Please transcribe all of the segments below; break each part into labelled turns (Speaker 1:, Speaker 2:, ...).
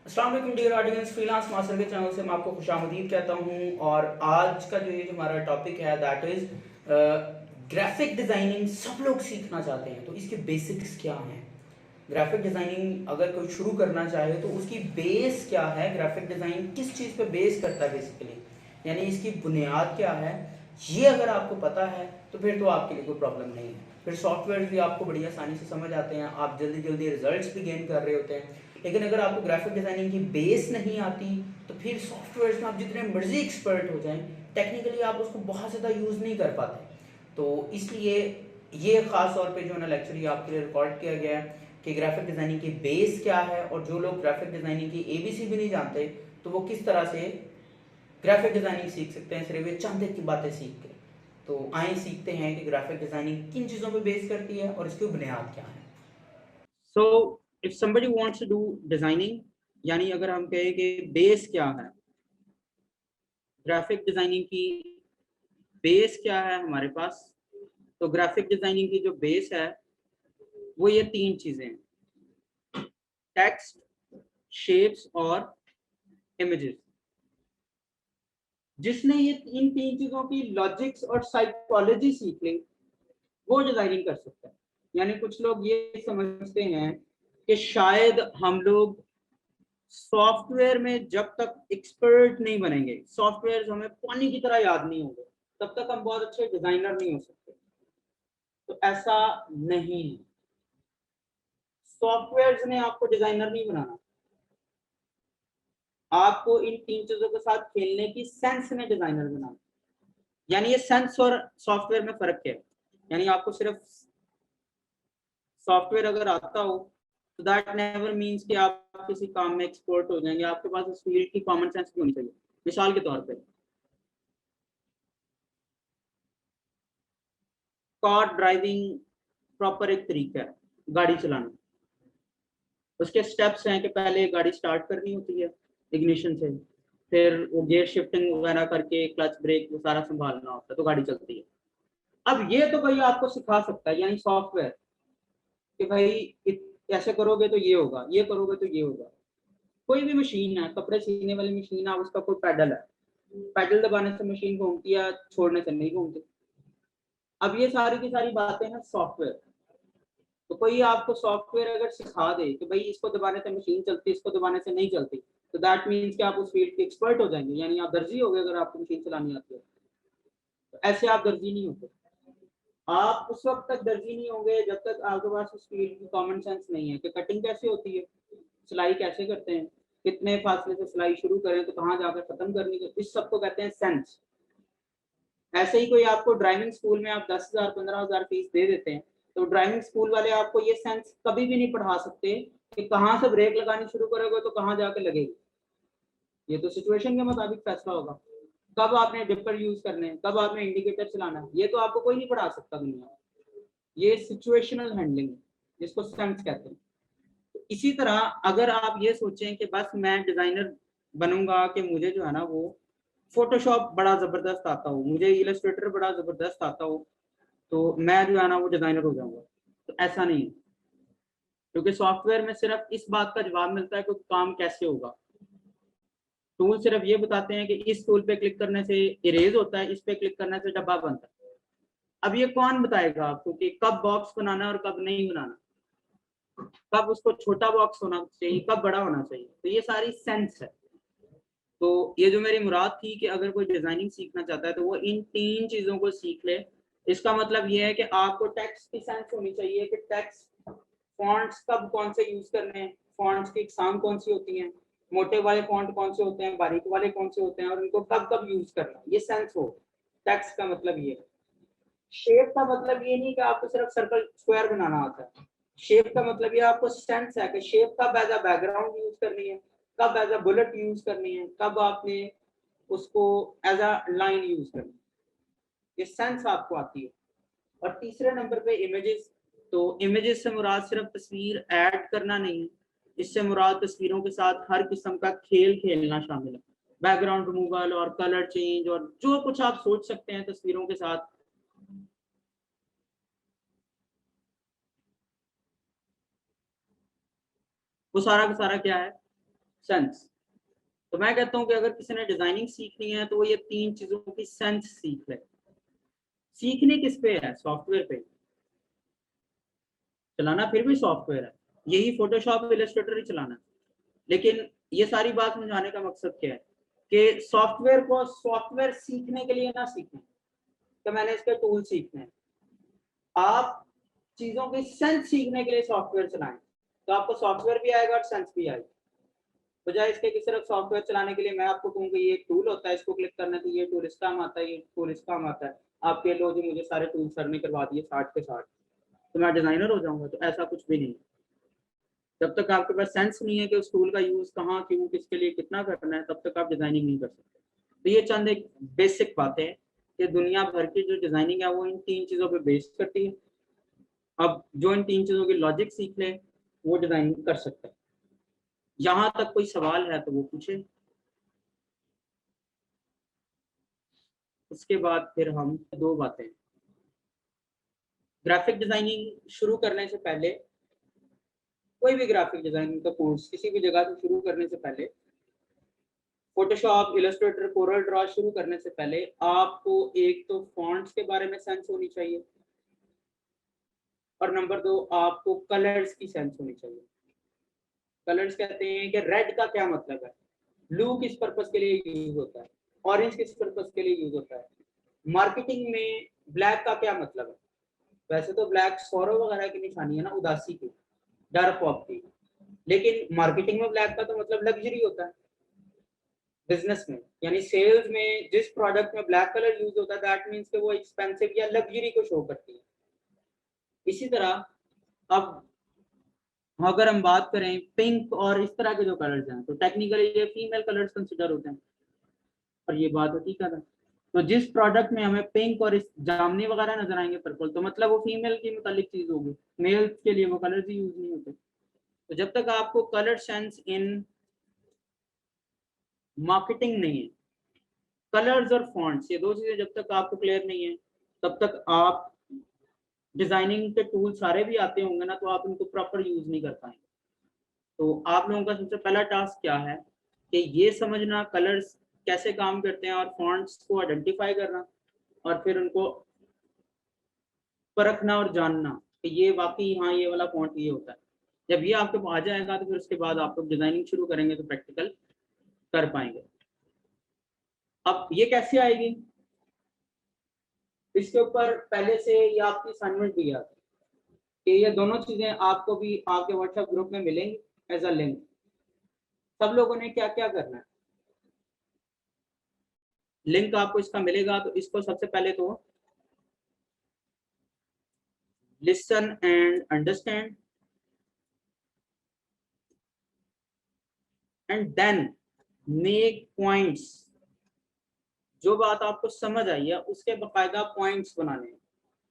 Speaker 1: अस्सलाम वालेकुम dear audience, freelance master के चैनल से मैं आपको खुशामदीद कहता हूँ। और आज का जो ये हमारा टॉपिक है दैट इज़ ग्राफिक डिज़ाइनिंग। सब लोग सीखना चाहते हैं, तो इसके बेसिक्स क्या हैं। ग्राफिक डिज़ाइनिंग अगर कोई शुरू करना चाहे तो उसकी बेस क्या है, ग्राफिक डिज़ाइन किस चीज़ पे बेस करता है बेसिकली, यानी इसकी बुनियाद क्या है। ये अगर आपको पता है तो फिर तो आपके लिए कोई प्रॉब्लम नहीं है। फिर सॉफ्टवेयर भी आपको बड़ी आसानी से समझ आते हैं, आप जल्दी जल्दी रिजल्ट्स भी गेन कर रहे होते हैं। लेकिन अगर आपको ग्राफिक डिज़ाइनिंग की बेस नहीं आती तो फिर सॉफ्टवेयर में आप जितने मर्जी एक्सपर्ट हो जाएं, टेक्निकली आप उसको बहुत ज़्यादा यूज़ नहीं कर पाते। तो इसलिए ये ख़ास तौर पे जो है ना लेक्चर ये आपके लिए रिकॉर्ड किया गया है कि ग्राफिक डिज़ाइनिंग की बेस क्या है, और जो लोग ग्राफिक डिज़ाइनिंग की ABC भी नहीं जानते तो वो किस तरह से ग्राफिक डिज़ाइनिंग सीख सकते हैं सिर्फ ये चंद की बातें सीख के। तो आइए सीखते हैं कि ग्राफिक डिज़ाइनिंग किन चीज़ों पे बेस करती है और इसकी बुनियाद क्या है। So if somebody wants to do designing, यानी अगर हम कहें कि बेस क्या है ग्राफिक डिजाइनिंग की, बेस क्या है हमारे पास, तो ग्राफिक डिजाइनिंग की जो बेस है वो ये तीन चीजें हैं: टेक्स्ट, शेप्स और इमेजेस। जिसने ये इन तीन चीजों की लॉजिक्स और साइकोलॉजी सीख ली वो डिजाइनिंग कर सकता है। यानी कुछ लोग ये समझते हैं कि शायद हम लोग सॉफ्टवेयर में जब तक एक्सपर्ट नहीं बनेंगे, सॉफ्टवेयर हमें पानी की तरह याद नहीं होंगे, तब तक हम बहुत अच्छे डिजाइनर नहीं हो सकते। तो ऐसा नहीं है, सॉफ्टवेयर ने आपको डिजाइनर नहीं बनाना, आपको इन तीन चीजों के साथ खेलने की सेंस में डिजाइनर बनाना। यानी ये सेंस और सॉफ्टवेयर में फर्क है। यानी आपको सिर्फ सॉफ्टवेयर अगर आता हो तो दैट नेवर मीन्स कि आप किसी काम में एक्सपर्ट हो जाएंगे। आपके पास उस फील्ड की कॉमन सेंस भी होनी चाहिए। मिसाल के तौर पे कार ड्राइविंग प्रॉपर एक तरीका है गाड़ी चलाना। उसके स्टेप्स हैं कि पहले गाड़ी स्टार्ट करनी होती है इग्निशन से, फिर वो गियर शिफ्टिंग वगैरह करके क्लच ब्रेक वो सारा संभालना होता है तो गाड़ी चलती है। अब ये तो भाई आपको सिखा सकता है, यानी सॉफ्टवेयर, कि भाई ऐसे करोगे तो ये होगा, ये करोगे तो ये होगा। कोई भी मशीन है, कपड़े सीने वाली मशीन है, उसका कोई पैडल है, पैडल दबाने से मशीन घूमती है, छोड़ने से नहीं घूमती। अब ये सारी की सारी बातें हैं सॉफ्टवेयर। तो कोई आपको सॉफ्टवेयर अगर सिखा दे कि भाई इसको दबाने से मशीन चलती है, इसको दबाने से नहीं चलती, तो दैट मीन्स कि आप उस फील्ड के एक्सपर्ट हो जाएंगे, यानी आप दर्जी हो गए अगर आपको मशीन चलानी आती है। तो ऐसे आप दर्जी नहीं होते। आप उस वक्त तक दर्जी नहीं होंगे जब तक आपके पास उस फील्ड की कॉमन सेंस नहीं है कि कटिंग कैसे होती है, सिलाई कैसे करते हैं, कितने फासले से सिलाई शुरू करें तो कहाँ जाकर खत्म करनी है, इस सब को कहते हैं सेंस। ऐसे ही कोई आपको ड्राइविंग स्कूल में आप 10,000 15,000 फीस दे देते हैं, तो ड्राइविंग स्कूल वाले आपको ये सेंस कभी भी नहीं पढ़ा सकते कि कहाँ से ब्रेक लगानी शुरू करोगे तो कहाँ जाके लगेगी। ये तो सिचुएशन के मुताबिक फैसला होगा, कब आपने डिपर यूज करने हैं, कब आपने इंडिकेटर चलाना है, ये तो आपको कोई नहीं पढ़ा सकता दुनिया में। ये सिचुएशनल हैंडलिंग है, जिसको सेंस कहते हैं। तो इसी तरह अगर आप ये सोचें कि बस मैं डिजाइनर बनूंगा, कि मुझे जो है ना वो फोटोशॉप बड़ा जबरदस्त आता हो, मुझे इलस्ट्रेटर बड़ा जबरदस्त आता हो, तो मैं जो है ना वो डिजाइनर हो जाऊंगा, तो ऐसा नहीं है। क्योंकि सॉफ्टवेयर में सिर्फ इस बात का जवाब मिलता है कि काम कैसे होगा। टूल सिर्फ ये बताते हैं कि इस टूल पे क्लिक करने से इरेज होता है, इस पे क्लिक करने से डब्बा बनता है। अब ये कौन बताएगा आपको कि कब बॉक्स बनाना और कब नहीं बनाना, कब उसको छोटा बॉक्स होना चाहिए, कब बड़ा होना चाहिए, तो ये सारी सेंस है। तो ये जो मेरी मुराद थी कि अगर कोई डिजाइनिंग सीखना चाहता है तो वो इन तीन चीजों को सीख ले। इसका मतलब ये है कि आपको टेक्स्ट की सेंस होनी चाहिए कि टेक्स्ट फॉन्ट्स कब कौन से यूज करने हैं, फॉन्ट्स की इकसाम कौन सी होती हैं, मोटे वाले फॉन्ट कौन से होते हैं, बारीक वाले कौन से होते हैं, और उनको कब कब यूज करना है, ये सेंस हो। टेक्स्ट का मतलब ये है। शेप का मतलब ये नहीं कि आपको सिर्फ सर्कल स्क्वायर बनाना आता है। शेप का मतलब ये आपको सेंस है कि शेप कब एज अ बैकग्राउंड यूज करनी है, कब एज अ बुलेट यूज करनी है, कब आपने उसको एज अ लाइन यूज करनी है, ये सेंस आपको आती है। और तीसरे नंबर पे इमेजेस। तो इमेजेस से मुराद सिर्फ तस्वीर ऐड करना नहीं है, इससे मुराद तस्वीरों के साथ हर किस्म का खेल खेलना शामिल है। बैकग्राउंड रिमूवल और कलर चेंज और जो कुछ आप सोच सकते हैं तस्वीरों के साथ, वो सारा का सारा क्या है, सेंस। तो मैं कहता हूँ कि अगर किसी ने डिजाइनिंग सीखनी है तो वो ये 3 चीजों की सेंस सीख ले। सीखने किस पे है? सॉफ्टवेयर पे। चलाना फिर भी सॉफ्टवेयर है, यही फोटोशॉप इलस्ट्रेटर ही चलाना है। लेकिन ये सारी बात समझाने का मकसद क्या है कि सॉफ्टवेयर को सॉफ्टवेयर सीखने के लिए ना सीखें तो मैंने इसके टूल सीखने हैं। आप चीजों की सेंस सीखने के लिए सॉफ्टवेयर चलाएं तो आपको सॉफ्टवेयर भी आएगा और सेंस भी आएगी। बजाय इसके कि सिर्फ सॉफ्टवेयर चलाने के लिए मैं आपको कहूँ कि ये एक टूल होता है, इसको क्लिक करने से ये टूल इस काम आता है, ये टूल इस काम आता है, आप ये लो जी मुझे सारे टूल सर ने करवा दिए 60 के 60 तो मैं डिजाइनर हो जाऊंगा। तो ऐसा कुछ भी नहीं। जब तक आपके पास सेंस नहीं है कि उस टूल का यूज कहाँ, क्यों, किसके लिए, कितना करना है, तब तक आप डिजाइनिंग नहीं कर सकते। तो ये चंद एक बेसिक बातें हैं कि दुनिया भर की जो डिजाइनिंग है वो इन 3 चीजों पे बेस करती है। अब जो इन 3 चीजों की लॉजिक सीख ले वो डिजाइनिंग कर सकता है। यहाँ तक कोई सवाल है तो वो पूछे। उसके बाद फिर हम 2 बातें, ग्राफिक डिजाइनिंग शुरू करने से पहले, कोई भी ग्राफिक डिजाइनिंग का कोर्स किसी भी जगह से शुरू करने से पहले, फोटोशॉप, इलस्ट्रेटर, कोरल ड्रॉ शुरू करने से पहले आपको एक तो फॉन्ट्स के बारे में सेंस होनी चाहिए और नंबर 2 आपको कलर्स की सेंस होनी चाहिए। कलर्स कहते हैं कि रेड का क्या मतलब है, ब्लू किस पर्पस के लिए यूज होता है, ऑरेंज किस पर्पस के लिए यूज होता है, मार्केटिंग में ब्लैक का क्या मतलब है। वैसे तो ब्लैक सौरव वगैरह की निशानी है ना, उदासी की, डर खौफ की, लेकिन मार्केटिंग में ब्लैक का तो मतलब लग्जरी होता है। बिजनेस में यानी सेल्स में जिस प्रोडक्ट में ब्लैक कलर यूज होता है दैट मींस कि वो एक्सपेंसिव या लग्जरी को शो करती है। इसी तरह अब अगर हम बात करें पिंक और इस तरह के जो कलर्स हैं तो टेक्निकली ये फीमेल कलर्स कंसिडर होते हैं और ये बात हकीकत है। तो जिस प्रोडक्ट में हमें पिंक और इस जामनी वगैरह नजर आएंगे पर्पल तो मतलब वो फीमेल की मुतालिक चीज होगी, मेल के लिए वो कलर्स ही यूज नहीं होते। तो जब तक आपको कलर सेंस इन मार्केटिंग नहीं है, कलर्स और फॉन्ट्स ये 2 चीजें जब तक आपको क्लियर नहीं है तब तक आप डिजाइनिंग के टूल सारे भी आते होंगे ना तो आप उनको प्रॉपर यूज नहीं कर पाएंगे। तो आप लोगों का सबसे पहला टास्क क्या है कि ये समझना कलर्स कैसे काम करते हैं और फॉन्ट्स को आइडेंटिफाई करना और फिर उनको परखना और जानना कि ये वाकई हाँ ये वाला फॉन्ट ये होता है। जब ये आपके पास आ जाएगा तो फिर उसके बाद आप लोग डिजाइनिंग शुरू करेंगे तो प्रैक्टिकल कर पाएंगे। अब ये कैसे आएगी, इसके ऊपर पहले से ये आपकी असाइनमेंट भी आती है कि ये दोनों चीजें आपको भी आपके व्हाट्सएप ग्रुप में मिलेंगी एज अ लिंक। सब लोगों ने क्या क्या करना है, लिंक आपको इसका मिलेगा तो इसको सबसे पहले तो listen and understand and then make points. जो बात आपको समझ आई है उसके बकायदा पॉइंट्स बनाने हैं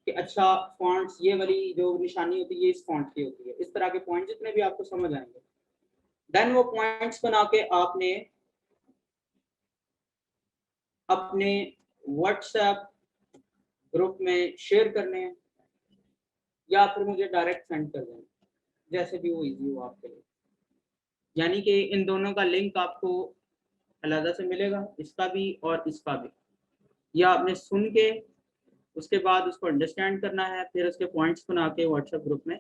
Speaker 1: कि अच्छा फॉन्ट्स ये वाली जो निशानी होती है ये इस फॉन्ट की होती है, इस तरह के पॉइंट जितने भी आपको समझ आएंगे देन वो पॉइंट्स बना के आपने अपने व्हाट्सएप ग्रुप में शेयर करने हैं या फिर मुझे डायरेक्ट सेंड कर देना, जैसे भी वो इजी हो आपके लिए। यानी कि इन दोनों का लिंक आपको अलग से मिलेगा, इसका भी और इसका भी। या आपने सुन के उसके बाद उसको अंडरस्टैंड करना है, फिर उसके पॉइंट्स बना के व्हाट्सएप ग्रुप में